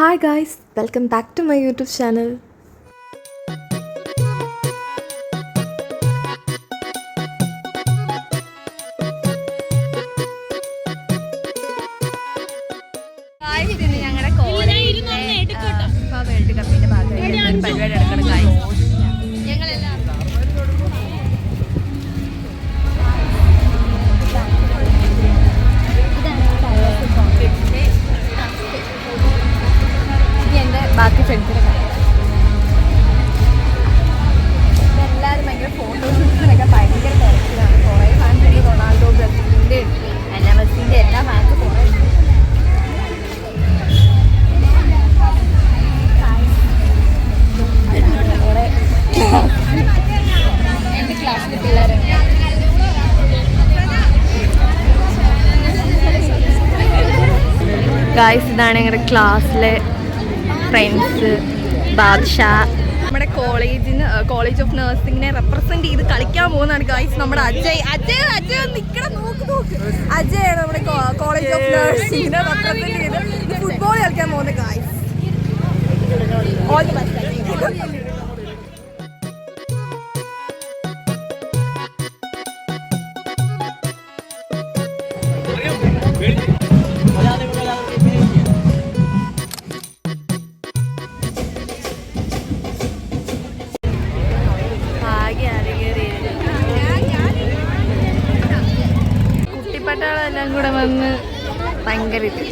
Hi guys, welcome back to my YouTube channel. World കപ്പിന്റെ ഭാഗമായിട്ട് പരിപാടി നടക്കണം ഗായ്സ്. ഞങ്ങളെല്ലാം എൻ്റെ ബാക്കി ഫ്രണ്ട്സിനെ എല്ലാവരും ഭയങ്കര ഫോട്ടോഷൂട്ട്സിനൊക്കെ ഭയങ്കര തിരക്കിലാണ്. കുറേ ഫാൻസ് ഉണ്ട്, റൊണാൾഡോ, ബ്രസീലിൻ്റെ, മെസ്സിൻ്റെ എല്ലാ ഫാൻസും കുറേ ഉണ്ട്. എൻ്റെ ക്ലാസ്സിലെ പിള്ളേരുണ്ട്. ഗായ്സ്, ഇതാണ് ഞങ്ങളുടെ ക്ലാസ്സിലെ ഫ്രണ്ട്സ്. ബാദ്ഷാ നമ്മുടെ കോളേജ് ഓഫ് നഴ്സിംഗിനെ റെപ്രസെന്റ് ചെയ്ത് കളിക്കാൻ പോകുന്നതാണ് ഗായ്സ്. നമ്മുടെ അജയ് നിൽക്കണം, നോക്ക് അജയാണ് നമ്മുടെ കോളേജ് ഓഫ് നഴ്സിംഗിനെ റെപ്രസെന്റ് ചെയ്ത് ഫുട്ബോൾ കളിക്കാൻ പോകുന്നത് ഗായ്സ്. All the best. കുട്ടിപ്പട്ടാളെല്ലാം കൂടെ വന്ന് ഭയങ്കര ഇത്.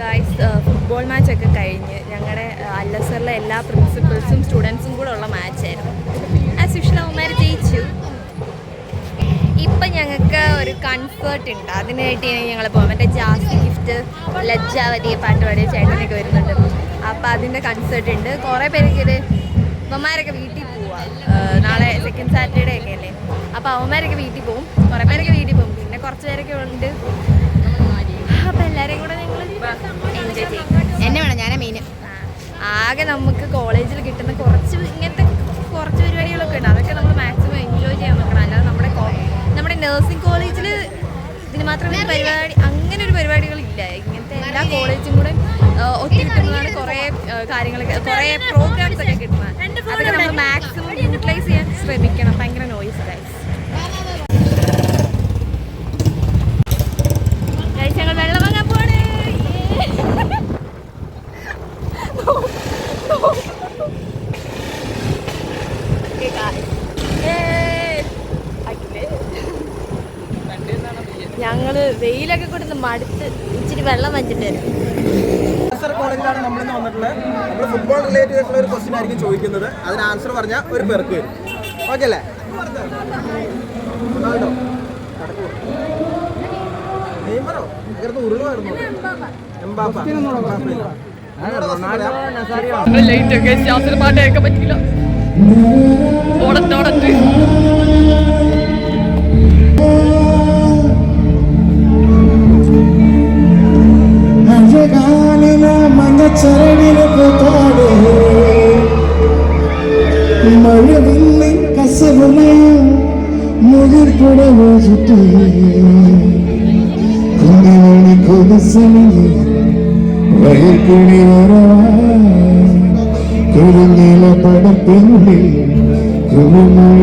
ഗായ്സ്, ഫുട്ബോൾ മാച്ചൊക്കെ കഴിഞ്ഞ് ഞങ്ങളുടെ അല്ലസറിലെ എല്ലാ പ്രിൻസിപ്പൽസും സ്റ്റുഡൻസും കൂടെ ഉള്ള മാച്ചായിരുന്നു. ആസ് യൂഷ്വൽ അവന്മാർ ജയിച്ചു. ഇപ്പം ഞങ്ങൾക്ക് ഒരു കൺസേർട്ട് ഉണ്ട്, അതിനായിട്ട് ഞങ്ങൾ പോകും. മറ്റേ ജാസി ഗിഫ്റ്റ്, ലജ്ജാവതിയെ പാട്ട് പാടിയ ചേട്ടനൊക്കെ വരുന്നുണ്ട്. അപ്പം അതിൻ്റെ കൺസേർട്ട് ഉണ്ട്. കുറേ പേർക്ക് അവന്മാരൊക്കെ വീട്ടിൽ പോവാം. നാളെ സെക്കൻഡ് സാറ്റർഡേ ഒക്കെ അല്ലേ. അപ്പോൾ അവന്മാരൊക്കെ വീട്ടിൽ പോകും, കുറേ പേരൊക്കെ വീട്ടിൽ പോകും. പിന്നെ കുറച്ച് പേരൊക്കെ ഉണ്ട്. അപ്പം എല്ലാവരെയും കൂടെ ഞങ്ങൾ എൻജോയ് ചെയ്യും. എന്നെ വേണം, ഞാനാ മെയിൻ. ആകെ നമുക്ക് കോളേജിൽ കിട്ടുന്ന ഇങ്ങനത്തെ കുറച്ച് പരിപാടികളൊക്കെ ഉണ്ട്. അതൊക്കെ നമ്മൾ മാക്സിമം എൻജോയ് ചെയ്യാൻ നോക്കണം. അല്ലാതെ നമ്മുടെ നഴ്സിംഗ് കോളേജിൽ ഇതിന് മാത്രം അങ്ങനെ ഒരു പരിപാടികളില്ല. ഇങ്ങനത്തെ എല്ലാ കോളേജും കൂടെ ഒത്തിരി കിട്ടുന്നതാണ് കുറേ കാര്യങ്ങളൊക്കെ, കുറേ പ്രോഗ്രാംസ് ഒക്കെ കിട്ടുന്നത്. അതൊക്കെ നമ്മൾ മാക്സിമം യൂട്ടിലൈസ് ചെയ്യാൻ ശ്രമിക്കണം. ഭയങ്കര നോയ്സ് ഗൈസ്. ഞങ്ങൾ വെള്ളം വാങ്ങാൻ പോണേ. ഞങ്ങള് വെയിലൊക്കെ കൊടുത്ത് മടുത്ത് ഇച്ചിരി വെള്ളം വെച്ചിട്ട് വരും. കോളേജിലാണ് നമ്മളിന്ന് വന്നിട്ടുള്ളത്. നമ്മൾ ഫുട്ബോൾ റിലേറ്റഡ് ആയിട്ടുള്ള ഒരു ക്വസ്റ്റ്യൻ ആയിരിക്കും ചോദിക്കുന്നത്. അതിന് ആൻസർ പറഞ്ഞാൽ ഒരു പേർക്ക് വരും. ഓക്കെ അല്ലേ? നെയ്മറോ ഉരുളുമായിരുന്നു. പാട്ടൊക്കെ പറ്റില്ല. ഓടത്തോടത്ത് മഴവില്ലിൻ കസവുമയും മുതിർപ്പുടവ ചുറ്റി കുടിവണി കൊലസണിഞ്ഞ് വയൽക്കുടി വരവാ കുരുന്നില പടത്തിനുള്ളിൽ കുളിമഴ.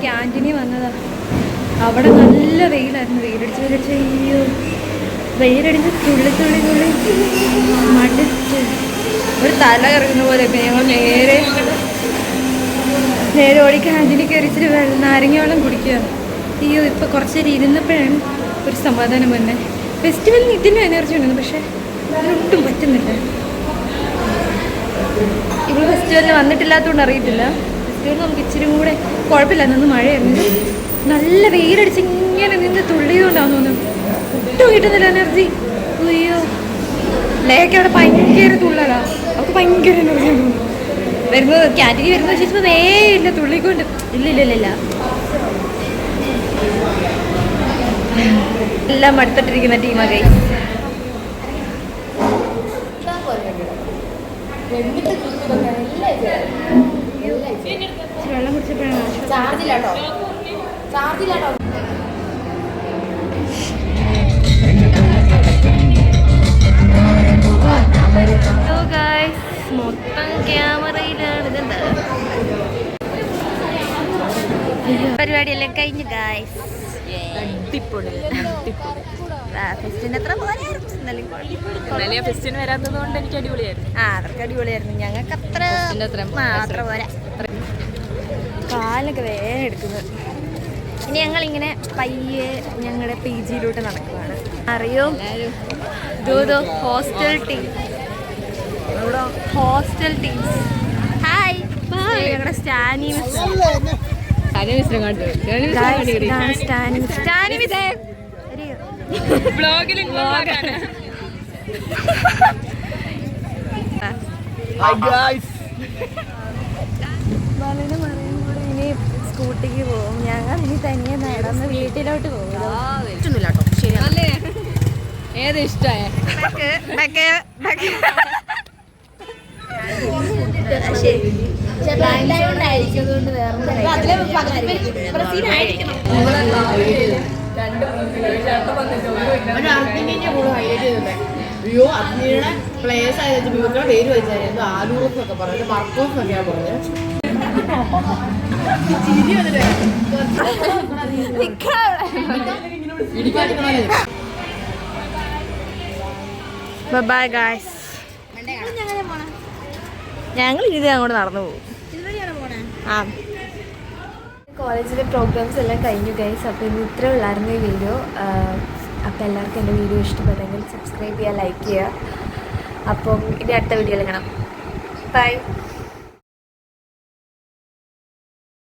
ക്യാൻറ്റീനിൽ വന്നതാ. അവിടെ നല്ല വെയിലായിരുന്നു. വെയിലടിച്ച് അയ്യോ, വെയിലടിച്ച് തുള്ളി മടുത്ത് ഒരു തല കറങ്ങുന്ന പോലെ. ഞങ്ങൾ നേരെ ഓടി ക്യാൻറ്റീനിൽ കയറി ഇച്ചിരി നാരങ്ങ വെള്ളം കുടിക്കുക. അയ്യോ, ഇപ്പോൾ കുറച്ച് നേരം ഇരുന്നപ്പോഴാണ് ഒരു സമാധാനം വന്നെ. ഫെസ്റ്റിവലിന് ഇതിൻ്റെ എനർജി ഉണ്ടായിരുന്നു, പക്ഷേ അതിനൊട്ടും പറ്റുന്നില്ല. ഇപ്പോൾ ഫെസ്റ്റിവലിന് വന്നിട്ടില്ലാത്തതുകൊണ്ട് അറിയത്തില്ല. ഫെസ്റ്റിവൽ നമുക്ക് ഇച്ചിരി കൂടെ കുഴപ്പമില്ല. നിന്ന് മഴയായിരുന്നു. നല്ല വെയിലടിച്ച് ഇങ്ങനെ നിന്ന് തുള്ളിയോണ്ടാന്ന് തോന്നുന്നു. ഒട്ടും കിട്ടുന്നില്ല എനർജി. അയ്യോ ലേക്ക് അവിടെ ഭയങ്കര തുള്ളലാ. അവൾക്ക് ഭയങ്കര എനർജി വരുന്നത്. ക്യാൻറ്റീനിൽ വരുമ്പോൾ ശരിക്കും ഇല്ല തുള്ളിക്കൊണ്ട്. ഇല്ല എല്ലാം അടുത്തിട്ടിരിക്കുന്ന ടീമൊക്കെ. വെള്ളം കുടിച്ചപ്പോഴാണ് മൊത്തം ക്യാമറയിലാണ്. ഇതെന്താ പരിപാടിയെല്ലാം കഴിഞ്ഞു ഗായ്സ്. ഫെസ്റ്റിന് എത്ര പോരായിരുന്നു. ഫെസ്റ്റിന് വരാത്തത് കൊണ്ട് എനിക്ക് അടിപൊളിയായിരുന്നു. അവർക്ക് അടിപൊളിയായിരുന്നു. ഞങ്ങൾക്ക് അത്ര പോരാ. കാലൊക്കെ വേദന എടുക്കുന്നത്. ഇനി ഞങ്ങളിങ്ങനെ പയ്യെ ഞങ്ങളുടെ പി ജിയിലോട്ട് നടക്കുകയാണ്. അറിയോ ഹോസ്റ്റൽ ടീംസ്. ഹായ് ഞങ്ങളുടെ സ്റ്റാനി ഇനി സ്കൂട്ടിക്ക് പോകും. ഞങ്ങൾ ഇനി തനിയെ നടന്ന് വീട്ടിലോട്ട് പോകും. ഏത് ഇഷ്ടമായ അയ്യോ അഗ്നിയുടെ പ്ലേയേഴ്സ് ആയിട്ട് മിമിക്രുടെ പേര് വെച്ചായിരുന്നു. ആലൂറൂഫ് ഒക്കെ പറഞ്ഞത് മർക്കോഫ് എന്നൊക്കെയാ പറഞ്ഞത്. Bye guys. ഞങ്ങൾ ഇത് അങ്ങോട്ട് നടന്നു പോകും. കോളേജിലെ പ്രോഗ്രാംസ് എല്ലാം കഴിഞ്ഞു ഗൈസ്. അപ്പോൾ ഇന്ന് ഇത്ര ഉള്ളായിരുന്നു ഈ വീഡിയോ. അപ്പോൾ എല്ലാവർക്കും എൻ്റെ വീഡിയോ ഇഷ്ടപ്പെട്ടെങ്കിൽ സബ്സ്ക്രൈബ് ചെയ്യുക, ലൈക്ക് ചെയ്യുക. അപ്പം ഇനി അടുത്ത വീഡിയോയിൽ കാണാം. ബൈ.